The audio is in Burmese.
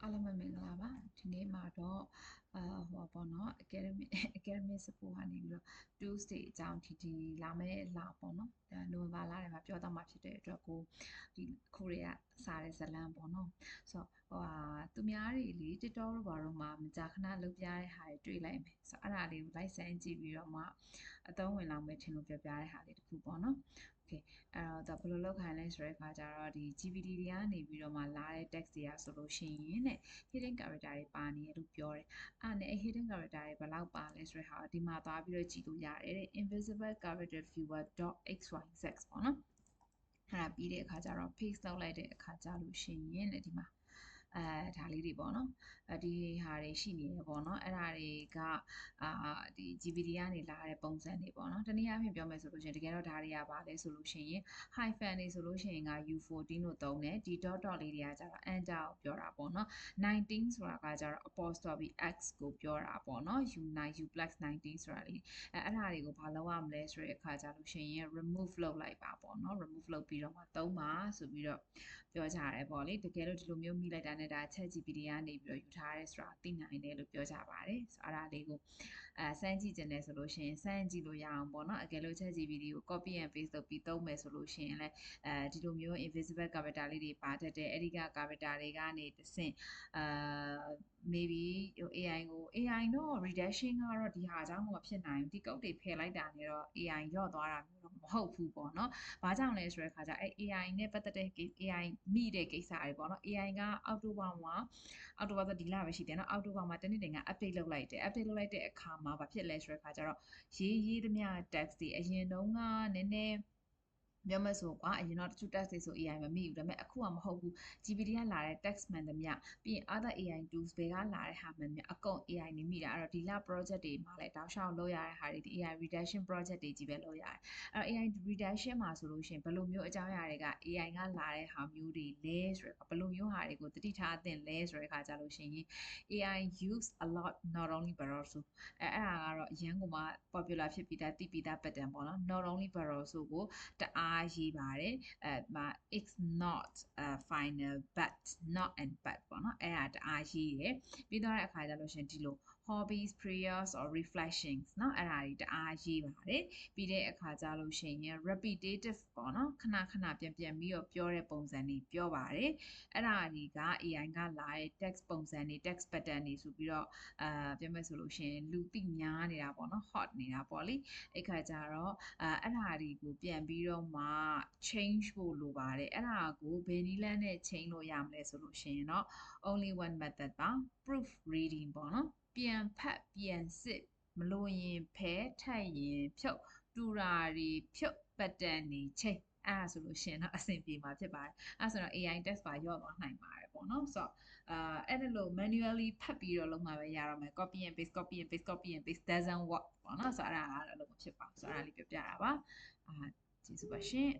အားလုံးပဲမင်္ဂလာပါဒီနေ့မှာတော့ဟိုပေါ့နော် academic support ကနေပြီးတော့ Tuesday အကြောင်းဒီလာမယ့်လပေါ့နော်နိုဝင်ဘာလထဲမှာပြောတော့မှာဖြစ်တဲ့အတွက်ကိုဒီခုတွေကစားတဲ့ဇလန်းပေါ့နော်ဆိုတော့သူများတွေလေ TikTok တို့ဘာလို့မှမကြာခဏလုပ်ပြတဲ့ဟာတွေတွေ့လိုက်မယ်ဆိုတော့အဲ့ဒါလေးကိုလိုက်စမ်းကြည့်ပြီးတော့မှအသုံးဝင်လောက်မယ်ထင်လို့ပြောပြတဲ့ဟာလေးတစ်ခုပေါ့နော်အဲ့တော့ဘယ်လိုလုပ်ခိုင်းလဲဆိုတဲ့အခါကျတော့ဒီ GPT တွေကနေပြီးတော့မှလာတဲ့ text တွေကဆိုလို့ရှိရင်တဲ့ hidden character တွေပါနေတယ်လို့ပြောတယ်အဲ့နဲ့ hidden character တွေဘယ်လောက်ပါလဲဆိုတဲ့ဟာဒီမှာသွားပြီးတော့ကြည့်လို့ရတယ်တဲ့ invisible character viewer.xyz ပေါ့နော်အဲ့ဒါပြီးတဲ့အခါကျတော့ paste လုပ်လိုက်တဲ့အခါကျလို့ရှိရင်တဲ့ဒီမှာဒါလေးတွေပေါ့နော်ဒီဟာတွေရှိနေတယ်ပေါ့နော်အဲ့ဒါတွေကဒီ GPT ကနေလာတဲ့ပုံစံတွေပေါ့နော်တနည်းအားဖြင့်ပြောမယ်ဆိုလို့ရှိရင်တကယ်တော့ဒါတွေကပါလဲဆိုလို့ရှိရင် hyphen တွေဆိုလို့ရှိရင်က U14 လို့သုံးတယ်ဒီ dot dot လေးတွေကကျတော့ enter ကိုပြောတာပေါ့နော်19ဆိုတာကကျတော့ apostrophe x ကိုပြောတာပေါ့နော် U9 U plus 19ဆိုတာလေးအဲ့ဒါတွေကိုဘာလုပ်ရမလဲဆိုတဲ့အခါကျလို့ရှိရင် remove လုပ်လိုက်ပါပေါ့နော် remove လုပ်ပြီးတော့မှသုံးပါဆိုပြီးတော့ပြောကြရတယ်ပေါ့လေတကယ်လို့ဒီလိုမျိုးမိလိုက်တာနဲ့ဒါ ChatGPT ကနေပြီးတော့ယူထားရဲဆိုတာသိနိုင်တယ်လို့ပြောကြပါတယ်ဆိုအဲ့ဒါလေးကိုစမ်းကြည့်ကြတယ်ဆိုလို့ရှိရင်စမ်းကြည့်လို့ရအောင်ပေါ့နော်အကယ်လို့ ChatGPT ကို copy and paste လုပ်ပြီးသုံးမယ်ဆိုလို့ရှိရင်လည်းဒီလိုမျိုး invisible character လေးတွေပါတတ်တယ်အဲ့ဒီက character တွေကနေတဆင့်maybe AI ကို AI တော့ redaction ကတော့ဒီဟာအကြောင်းမဖြစ်နိုင်ဘူးဒီကုတ်တွေဖယ်လိုက်တာနဲ့တော့ AI ရော့သွားတာမျိုးတော့မဟုတ်ဘူးပေါ့နော်။ဘာကြောင့်လဲဆိုတဲ့ခါကျအဲ့ AI နဲ့ပတ်သက်တဲ့ AI မိတဲ့ကိစ္စတွေပေါ့နော် AI ကအောက်တိုဘာဆိုဒီလပဲရှိတယ်နော်အောက်တိုဘာမှာတနေ့တည်းက update လုပ်လိုက်တယ် update လုပ်လိုက်တဲ့အခါမှာဘာဖြစ်လဲဆိုတဲ့ခါကျတော့ရေးသမျှ text တွေအရင်တုန်းကနည်းနည်းပြောမယ်ဆိုကွာအရင်တော့တချို့ text တွေဆို AI မမိဘူးဒါပေမဲ့အခုကမဟုတ်ဘူး GPT ကလာတဲ့ text မှန်သမျှပြီးရင် other AI tools တွေကလာတဲ့ဟာမှန်သမျှအကုန် AI နေမိတာအဲ့တော့ဒီလ project တွေမှာလည်းတောက်လျှောက်လုပ်ရတဲ့ဟာတွေဒီ AI redaction project တွေကြီးပဲလုပ်ရတယ်အဲ့တော့ AI redaction မှာဆိုလို့ရှိရင်ဘယ်လိုမျိုးအကြောင်းအရာတွေက AI ကလာတဲ့ဟာမျိုးတွေလဲဆိုတော့ဘယ်လိုမျိုးဟာတွေကိုသတိထားသင့်လဲဆိုတဲ့အခါကြလို့ရှိရင် AI use a lot not only but also အဲ့ဒါကတော့အရင်ကမှ popular ဖြစ်ပြီးသားသိပြီးသား pattern ပေါ့နော် not only but also ကိုတအားရေးပါတယ်it's not final but not and but ပေါ့နော်အဲ့ဒါတအားရေးရယ်ပြီးတော့တဲ့အခါကြလို့ရှင်ဒီလို hobbies prayers or reflections เนาะအဲ့ဒါတွေတအားရေးပါတယ်ပြီးတဲ့အခါကြလို့ရှိရင် repetitive ပေါ့နော်ခဏခဏပြန်ပြီးတော့ပြောတဲ့ပုံစံတွေပြောပါတယ်အဲ့ဒါတွေက AI ကလာတဲ့ text ပုံစံတွေ text pattern တွေဆိုပြီးတော့ပြောမယ်ဆိုလို့ရှိရင်လူသိများနေတာပေါ့နော် hot နေတာပေါ့လေအဲ့ခါကြတော့အဲ့ဒါတွေကိုပြန်ပြီးတော့မှ change ဖို့လိုပါတယ်အဲ့ဒါကိုဘယ်နည်းလမ်းနဲ့ change လို့ရမလဲဆိုလို့ရှိရင်တော့ only one method ပါ proof reading ပေါ့နော်ပြန်ဖတ်ပြန်စစ်မလို့ရင်ဖဲထက်ရင်ဖြုတ်တူရာတွေဖြုတ် pattern တွေချိန်အဲ့ဒါဆိုလို့ရှင်တော့အဆင်ပြေမှာဖြစ်ပါတယ်အဲ့ဆိုတော့ AI test ပါရော့သွားနိုင်ပါတယ်ပေါ့နော်ဆိုတော့အဲ့ဒါလို့ manually ဖတ်ပြီးတော့လုပ်မှာပဲရတော့မယ် copy and paste copy and paste copy and paste doesn't work ပေါ့နော်ဆိုတော့အဲ့ဒါကတော့လုပ်မဖြစ်ပါဘူးဆိုတော့အဲ့ဒါလေးပြောပြတာပါကျေးဇူးပါရှင်